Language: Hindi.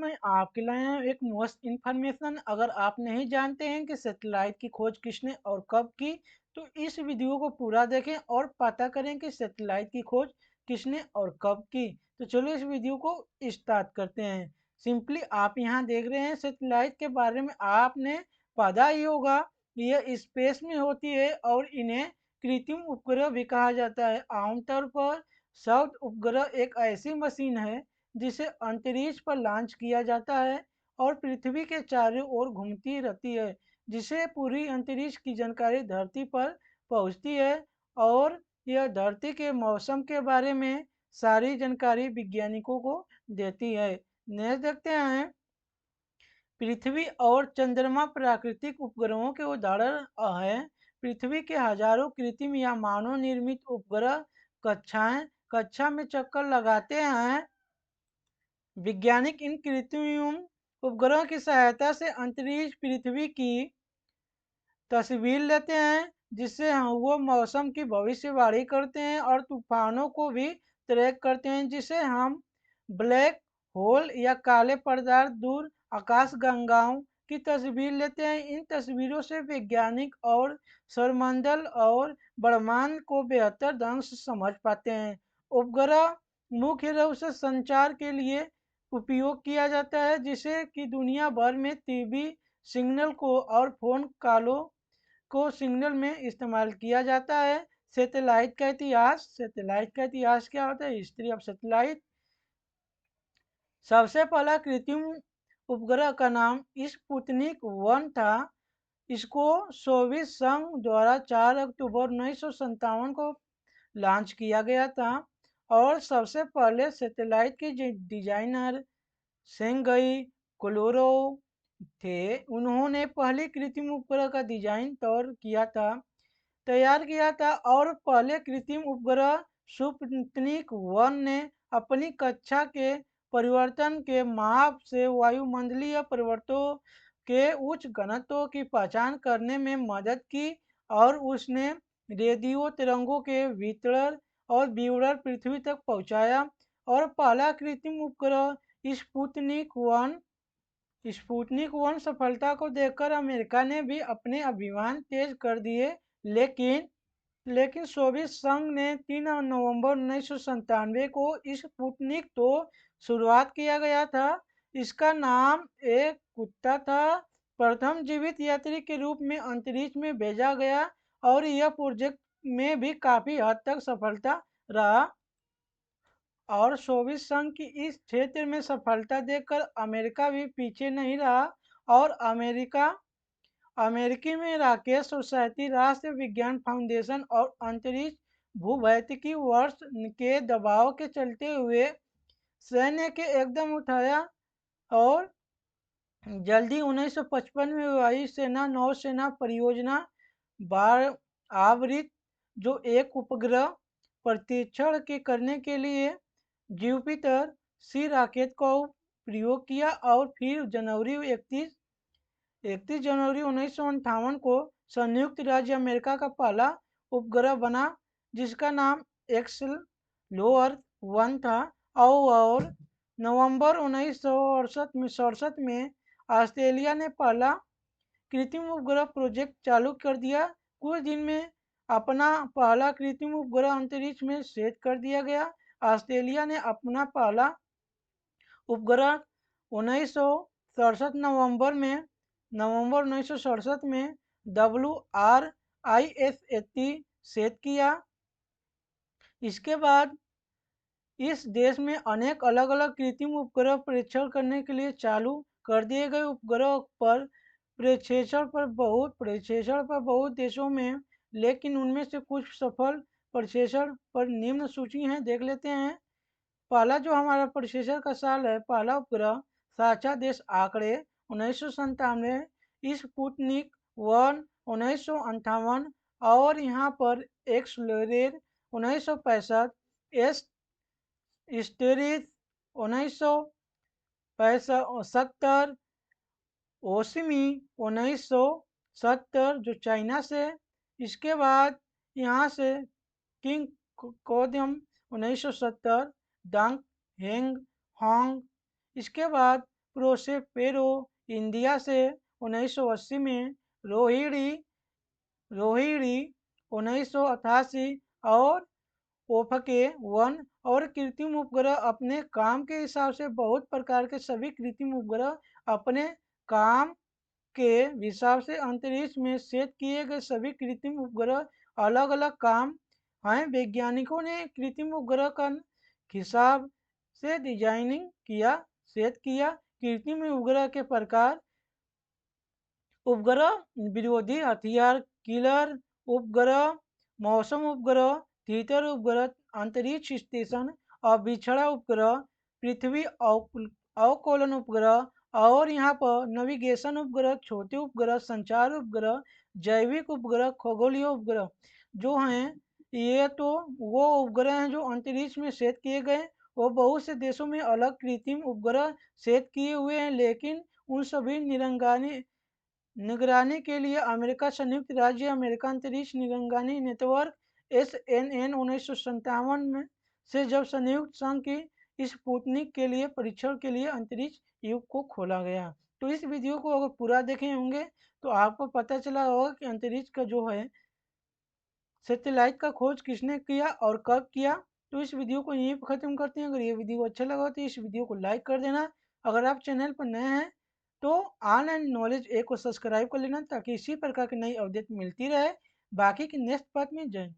मैं आपके लिए आया हूँ एक मस्त इन्फॉर्मेशन। अगर आप नहीं जानते हैं कि सैटेलाइट की खोज किसने और कब की, तो इस वीडियो को पूरा देखें और पता करें कि सैटेलाइट की खोज किसने और कब की। तो चलो इस वीडियो को स्टार्ट करते हैं। सिंपली आप यहाँ देख रहे हैं सैटेलाइट के बारे में आपने पता ही होगा। यह स्पेस में होती है और इन्हें कृत्रिम उपग्रह भी कहा जाता है। आमतौर पर सौर उपग्रह एक ऐसी मशीन है जिसे अंतरिक्ष पर लॉन्च किया जाता है और पृथ्वी के चारों ओर घूमती रहती है, जिससे पूरी अंतरिक्ष की जानकारी धरती पर पहुंचती है और यह धरती के मौसम के बारे में सारी जानकारी वैज्ञानिकों को देती है। नेक्स्ट देखते हैं। पृथ्वी और चंद्रमा प्राकृतिक उपग्रहों के उदाहरण हैं। पृथ्वी के हजारों कृत्रिम या मानव निर्मित उपग्रह कक्षा में चक्कर लगाते हैं। वैज्ञानिक इन कृत्रिम उपग्रहों की सहायता से अंतरिक्ष पृथ्वी की तस्वीर लेते हैं, जिससे वो मौसम की भविष्यवाणी करते हैं और तूफानों को भी ट्रैक करते हैं, जिसे हम ब्लैक होल या काले पदार्थ दूर आकाशगंगाओं की तस्वीर लेते हैं। इन तस्वीरों से वैज्ञानिक और सौरमंडल और ब्रह्मांड को बेहतर ढंग से समझ पाते हैं। उपग्रह मुख्य रूप से संचार के लिए उपयोग किया जाता है, जिसे कि दुनिया भर में टीवी सिग्नल को और फोन कॉलों को सिग्नल में इस्तेमाल किया जाता है। सैटेलाइट का इतिहास क्या होता है? History of satellite. सबसे पहला कृत्रिम उपग्रह का नाम स्पुतनिक 1 था। इसको सोवियत संघ द्वारा 4 अक्टूबर 1957 को लॉन्च किया गया था और सबसे पहले सैटेलाइट के डिजाइनर सेंगई कोलोरोव थे। उन्होंने पहले कृत्रिम उपग्रह का डिजाइन तैयार किया था और पहले कृत्रिम उपग्रह स्पुतनिक 1 ने अपनी कक्षा के परिवर्तन के माप से वायुमंडलीय परिवर्तनों के उच्च घनत्व की पहचान करने में मदद की और उसने रेडियो तरंगों के वितरण और विवरण पृथ्वी तक पहुंचाया। और पहला कृत्रिम उपग्रह स्पुतनिक 1 सफलता को देखकर अमेरिका ने भी अपने अभियान तेज कर दिए। लेकिन सोवियत संघ ने 3 नवंबर 1997 को स्पुतनिक तो शुरुआत किया गया था। इसका नाम एक कुत्ता था। प्रथम जीवित यात्री के रूप में अंतरिक्ष में भेजा गया और यह प्रोजेक्ट में भी काफी हद तक सफलता रहा। और सोवियत संघ की इस क्षेत्र में सफलता देखकर अमेरिका भी पीछे नहीं रहा और अमेरिकी में राकेश सोसाइटी, राष्ट्रीय विज्ञान फाउंडेशन और अंतरिक्ष भूभौतिकी वर्ष के दबाव के चलते हुए सैन्य के एकदम उठाया और जल्दी 1955 में वायुसेना नौसेना परियोजना बार आवृत, जो एक उपग्रह परीक्षण के करने के लिए जुपिटर सी रॉकेट का प्रयोग किया और फिर 31 जनवरी 1958 को संयुक्त राज्य अमेरिका का पहला उपग्रह बना, जिसका नाम एक्सप्लोरर 1 था। और नवंबर 1967 में ऑस्ट्रेलिया ने पहला कृत्रिम उपग्रह प्रोजेक्ट चालू कर दिया। कुछ दिन में अपना पहला कृत्रिम उपग्रह अंतरिक्ष में सेट कर दिया गया। ऑस्ट्रेलिया ने अपना पहला उपग्रह 1967 नवंबर 1967 में WRIS-80 सेट किया। इसके बाद इस देश में अनेक अलग अलग कृत्रिम उपग्रह परीक्षण करने के लिए चालू कर दिए गए। उपग्रह पर परीक्षण पर बहुत देशों में, लेकिन उनमें से कुछ सफल परीक्षण पर निम्न सूची है, देख लेते हैं। पहला जो हमारा परीक्षण का साल है, पहला उपग्रह साझा देश आंकड़े 1997, स्पुतनिक 1 1958 और यहाँ पर एक्सप्लोरर 1965, स्टेरिस 1970, ओसमी 1970 जो चाइना से। इसके बाद यहाँ से किंग कोदम 1970, डांग हेंग हांग। इसके बाद प्रोसेपेरो इंडिया से 1980 में, रोहिणी रोहिणी 1988 और ओफके 1 और कृत्रिम उपग्रह अपने काम के हिसाब से बहुत प्रकार के सभी कृत्रिम उपग्रह अपने काम के हिसाब से अंतरिक्ष में सेट किए गए सभी कृत्रिम उपग्रह अलग अलग काम हैं। वैज्ञानिकों ने कृत्रिम उपग्रह का हिसाब से डिजाइनिंग किया, सेट किया। कृत्रिम उपग्रह के प्रकार: उपग्रह विरोधी हथियार किलर उपग्रह, मौसम उपग्रह, थिएटर उपग्रह, अंतरिक्ष स्टेशन, अभिछड़ा उपग्रह, पृथ्वी अवकोलन उपग्रह और यहाँ पर नेविगेशन उपग्रह, छोटे उपग्रह, संचार उपग्रह, जैविक उपग्रह, खगोलीय उपग्रह जो हैं ये तो वो उपग्रह हैं जो अंतरिक्ष में सेट किए गए। वो बहुत से देशों में अलग कृत्रिम उपग्रह सेट किए हुए हैं, लेकिन उन सभी निगरानी के लिए अमेरिका संयुक्त राज्य अमेरिका अंतरिक्ष निगरानी नेटवर्क SNN 1957 में से जब संयुक्त संघ की स्पुतनिक के लिए परीक्षण के लिए अंतरिक्ष युग को खोला गया। तो इस वीडियो को अगर पूरा देखे होंगे तो आपको पता चला होगा कि अंतरिक्ष का जो है सैटेलाइट का खोज किसने किया और कब किया। तो इस वीडियो को यहीं पर ख़त्म करते हैं। अगर ये वीडियो अच्छा लगा तो इस वीडियो को लाइक कर देना। अगर आप चैनल पर नए हैं तो ऑनलाइन नॉलेज ए को सब्सक्राइब कर लेना ताकि इसी प्रकार की नई अपडेट मिलती रहे। बाकी की नेक्स्ट पार्ट में जय